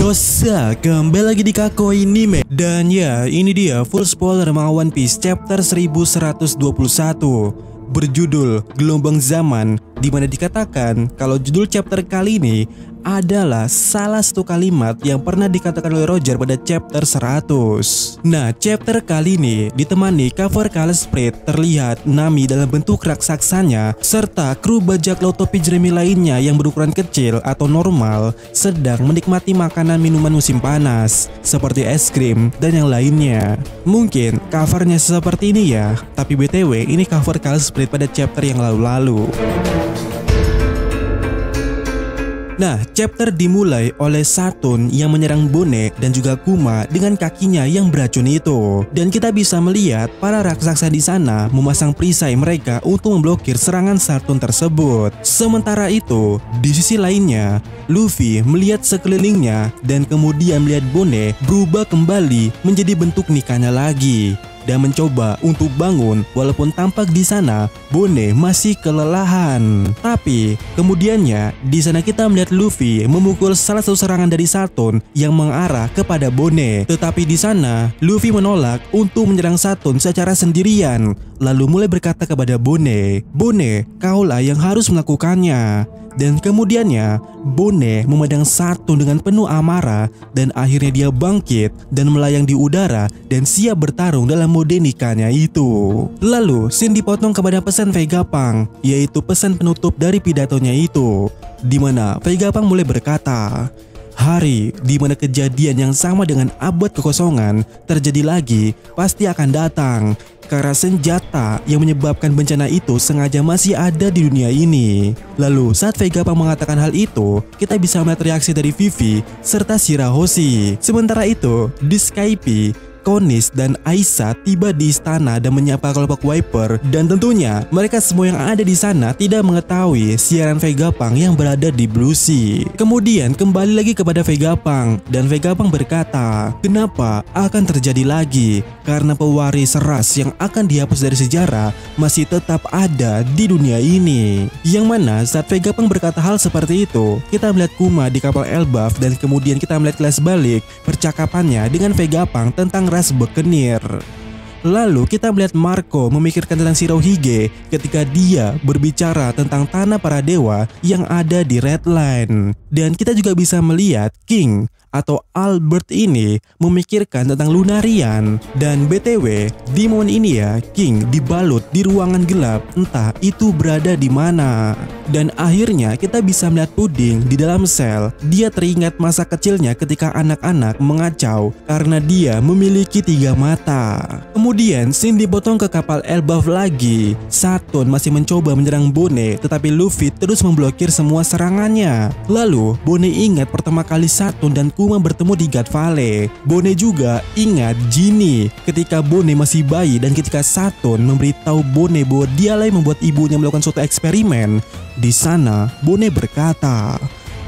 Yosa, kembali lagi di Kakoi Anime. Dan ya, ini dia full spoiler manga One Piece chapter 1121 berjudul Gelombang Zaman, di mana dikatakan kalau judul chapter kali ini adalah salah satu kalimat yang pernah dikatakan oleh Roger pada chapter 100. Nah, chapter kali ini ditemani cover color spread terlihat Nami dalam bentuk raksasanya serta kru bajak laut topi jerami lainnya yang berukuran kecil atau normal sedang menikmati makanan minuman musim panas seperti es krim dan yang lainnya. Mungkin covernya seperti ini ya, tapi BTW ini cover color spread pada chapter yang lalu-lalu. Nah, chapter dimulai oleh Saturn yang menyerang Bone dan juga Kuma dengan kakinya yang beracun itu. Dan kita bisa melihat para raksasa di sana memasang perisai mereka untuk memblokir serangan Saturn tersebut. Sementara itu, di sisi lainnya, Luffy melihat sekelilingnya dan kemudian melihat Bone berubah kembali menjadi bentuk nikahnya lagi dan mencoba untuk bangun walaupun tampak di sana Bone masih kelelahan. Tapi kemudiannya di sana kita melihat Luffy memukul salah satu serangan dari Saturn yang mengarah kepada Bone. Tetapi di sana Luffy menolak untuk menyerang Saturn secara sendirian, lalu mulai berkata kepada Bone, "Bone, kaulah yang harus melakukannya." Dan kemudiannya Bone memandang Saturn dengan penuh amarah dan akhirnya dia bangkit dan melayang di udara dan siap bertarung dalam mode nikahnya itu. Lalu scene dipotong kepada pesan Vegapunk, yaitu pesan penutup dari pidatonya itu, di mana Vegapunk mulai berkata, "Hari di mana kejadian yang sama dengan abad kekosongan terjadi lagi pasti akan datang, karena senjata yang menyebabkan bencana itu sengaja masih ada di dunia ini." Lalu saat Vegapunk mengatakan hal itu, kita bisa melihat reaksi dari Vivi serta Shirahoshi. Sementara itu di Skype, Konis dan Aisyah tiba di istana dan menyapa kelompok Viper, dan tentunya mereka semua yang ada di sana tidak mengetahui siaran Vegapunk yang berada di Blue Sea. Kemudian kembali lagi kepada Vegapunk dan Vegapunk berkata, "Kenapa akan terjadi lagi? Karena pewaris ras yang akan dihapus dari sejarah masih tetap ada di dunia ini." Yang mana saat Vegapunk berkata hal seperti itu, kita melihat Kuma di kapal Elbaf dan kemudian kita melihat kelas balik percakapannya dengan Vegapunk tentang ras Buccaneer. Lalu kita melihat Marco memikirkan tentang Shirohige ketika dia berbicara tentang tanah para dewa yang ada di Red Line. Dan kita juga bisa melihat King atau Albert ini memikirkan tentang Lunarian. Dan BTW, di momen ini ya, King dibalut di ruangan gelap, entah itu berada di mana. Dan akhirnya kita bisa melihat Puding di dalam sel. Dia teringat masa kecilnya ketika anak-anak mengacau karena dia memiliki 3 mata. Kemudian scene dipotong ke kapal Elbaf lagi. Saturn masih mencoba menyerang Bone, tetapi Luffy terus memblokir semua serangannya. Lalu Bone ingat pertama kali Saturn dan Kuma bertemu di God Valley. Bone juga ingat Ginny ketika Bone masih bayi dan ketika Saturn memberitahu Bone bahwa dialah yang membuat ibunya melakukan suatu eksperimen. Di sana Bone berkata,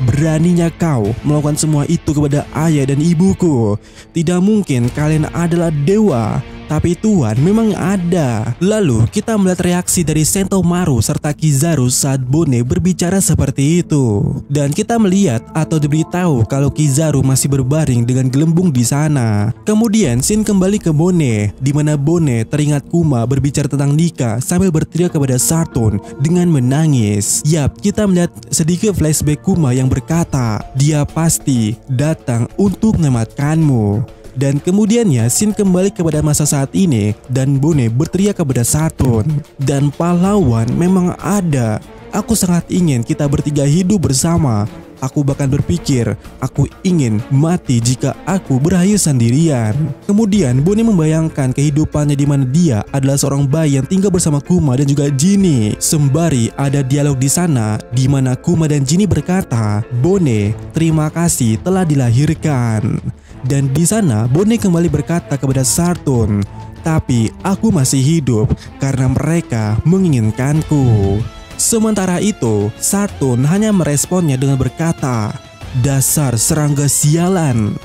"Beraninya kau melakukan semua itu kepada ayah dan ibuku? Tidak mungkin, kalian adalah dewa. Tapi Tuhan memang ada." Lalu kita melihat reaksi dari Sentomaru serta Kizaru saat Bone berbicara seperti itu. Dan kita melihat atau diberitahu kalau Kizaru masih berbaring dengan gelembung di sana. Kemudian scene kembali ke Bone, di mana Bone teringat Kuma berbicara tentang nikah sambil berteriak kepada Saturn dengan menangis. Yap, kita melihat sedikit flashback Kuma yang berkata, "Dia pasti datang untuk menyelamatkanmu." Dan kemudiannya scene kembali kepada masa saat ini dan Bone berteriak kepada Saturn, "Dan pahlawan memang ada. Aku sangat ingin kita bertiga hidup bersama. Aku bahkan berpikir aku ingin mati jika aku berakhir sendirian." Kemudian Bone membayangkan kehidupannya di mana dia adalah seorang bayi yang tinggal bersama Kuma dan juga Ginny. Sembari ada dialog di sana di mana Kuma dan Ginny berkata, "Bone, terima kasih telah dilahirkan." Dan di sana Bone kembali berkata kepada Saturn, "Tapi aku masih hidup karena mereka menginginkanku." Sementara itu Saturn hanya meresponnya dengan berkata, "Dasar serangga sialan."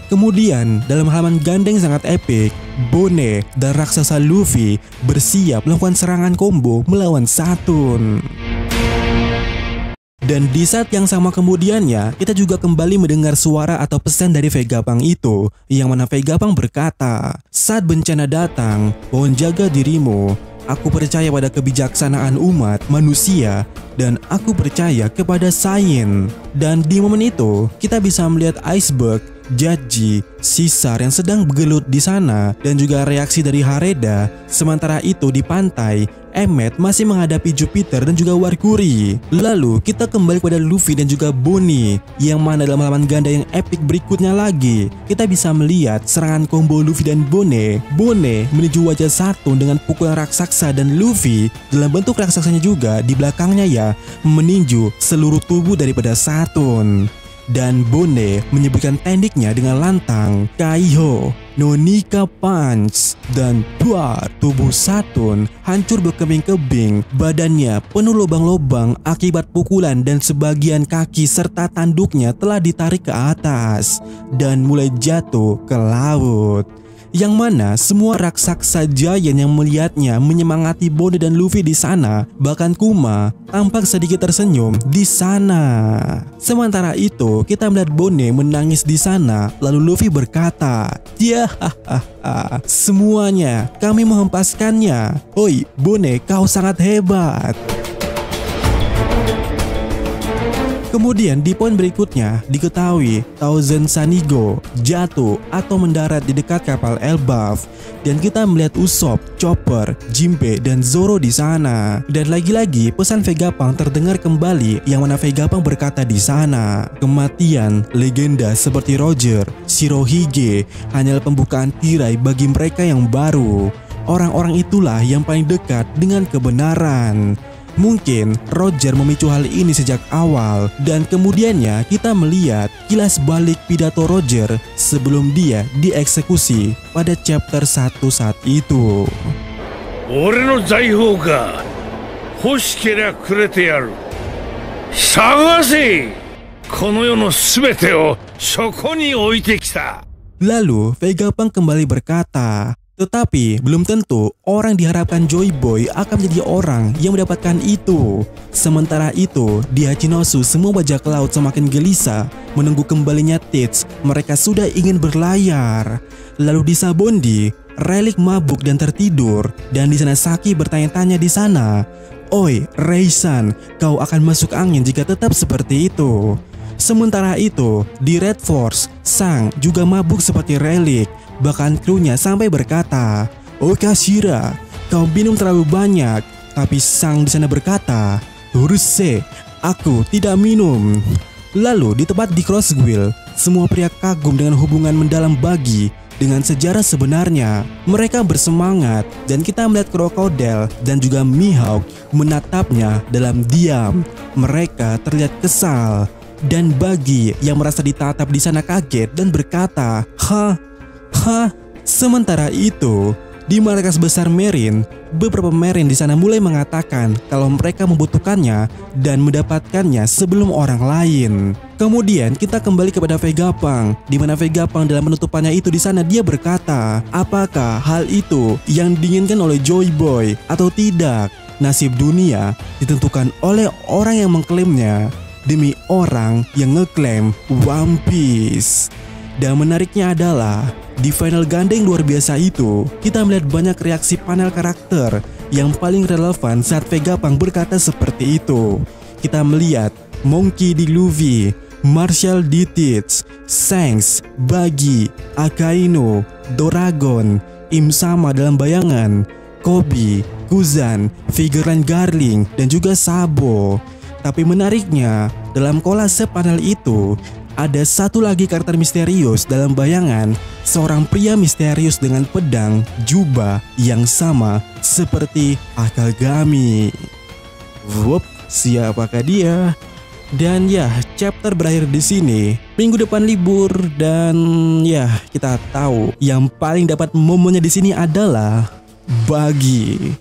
Kemudian dalam halaman gandeng sangat epik, Bone dan raksasa Luffy bersiap melakukan serangan combo melawan Saturn. Dan di saat yang sama kemudiannya, kita juga kembali mendengar suara atau pesan dari Vegapunk itu, yang mana Vegapunk berkata, "Saat bencana datang, mohon jaga dirimu. Aku percaya pada kebijaksanaan umat manusia dan aku percaya kepada sains." Dan di momen itu, kita bisa melihat Iceberg, Jaji, Caesar yang sedang bergelut di sana dan juga reaksi dari Hareda. Sementara itu di pantai, Emmet masih menghadapi Jupiter dan juga Warkuri. Lalu kita kembali pada Luffy dan juga Bonnie, yang mana dalam lawan ganda yang epic berikutnya lagi, kita bisa melihat serangan combo Luffy dan Bonnie. Bonnie menuju wajah Saturn dengan pukulan raksasa dan Luffy dalam bentuk raksasanya juga di belakangnya ya meninju seluruh tubuh daripada Saturn. Dan Bonnie menyebutkan tekniknya dengan lantang, Kaiho no Nika Punch, dan buar, tubuh Saturn hancur berkebing-kebing, badannya penuh lubang-lubang akibat pukulan dan sebagian kaki serta tanduknya telah ditarik ke atas dan mulai jatuh ke laut. Yang mana semua raksasa giant yang melihatnya menyemangati Bonnie dan Luffy di sana. Bahkan Kuma tampak sedikit tersenyum di sana. Sementara itu, kita melihat Bonnie menangis di sana. Lalu Luffy berkata, "Ya, semuanya kami menghempaskannya. Oi, Bonnie, kau sangat hebat." Kemudian di poin berikutnya diketahui Thousand Sanigo jatuh atau mendarat di dekat kapal Elbaf dan kita melihat Usopp, Chopper, Jinbe dan Zoro di sana. Dan lagi-lagi pesan Vegapunk terdengar kembali yang mana Vegapunk berkata di sana, "Kematian legenda seperti Roger, Shirohige hanyalah pembukaan tirai bagi mereka yang baru. Orang-orang itulah yang paling dekat dengan kebenaran." Mungkin Roger memicu hal ini sejak awal dan kemudiannya kita melihat kilas balik pidato Roger sebelum dia dieksekusi pada chapter 1 saat itu. "Ore no zaihou ga hoshikeria kurete yaru. Sagase! Kono yo no subete o shoko ni oite kita." Lalu Vegapunk kembali berkata, "Tetapi belum tentu orang diharapkan Joy Boy akan menjadi orang yang mendapatkan itu." Sementara itu, di Hachinosu semua bajak laut semakin gelisah menunggu kembalinya Tits. Mereka sudah ingin berlayar. Lalu di Sabondi, Relic mabuk dan tertidur. Dan di sana Saki bertanya-tanya di sana, "Oi, Reisan, kau akan masuk angin jika tetap seperti itu." Sementara itu, di Red Force, Sang juga mabuk seperti Relic. Bahkan krunya sampai berkata, "Oh Kashira, kau minum terlalu banyak." Tapi Sang di sana berkata, "Uruse, aku tidak minum." Lalu di tempat di Crossguild, semua pria kagum dengan hubungan mendalam Buggy dengan sejarah sebenarnya. Mereka bersemangat dan kita melihat Crocodile dan juga Mihawk menatapnya dalam diam. Mereka terlihat kesal dan Buggy yang merasa ditatap di sana kaget dan berkata, Hah? Sementara itu, di markas besar Marine, beberapa Marine di sana mulai mengatakan kalau mereka membutuhkannya dan mendapatkannya sebelum orang lain. Kemudian kita kembali kepada Vegapunk, di mana Vegapunk dalam penutupannya itu di sana dia berkata, apakah hal itu yang diinginkan oleh Joy Boy atau tidak? Nasib dunia ditentukan oleh orang yang mengklaimnya demi orang yang ngeklaim One Piece. Dan menariknya adalah di final ganda yang luar biasa itu, kita melihat banyak reaksi panel karakter yang paling relevan saat Vegapunk berkata seperti itu. Kita melihat Monkey di Luffy, Marshall di Tits, Shanks, Buggy, Akainu, Doragon, Im-sama dalam bayangan, Kobe, Kuzan, Figureline Garling, dan juga Sabo. Tapi menariknya, dalam kolase panel itu, ada satu lagi karakter misterius dalam bayangan, seorang pria misterius dengan pedang jubah yang sama seperti Akagami. Wup, siapakah dia? Dan ya, chapter berakhir di sini. Minggu depan libur dan ya, kita tahu yang paling dapat momennya di sini adalah Buggy.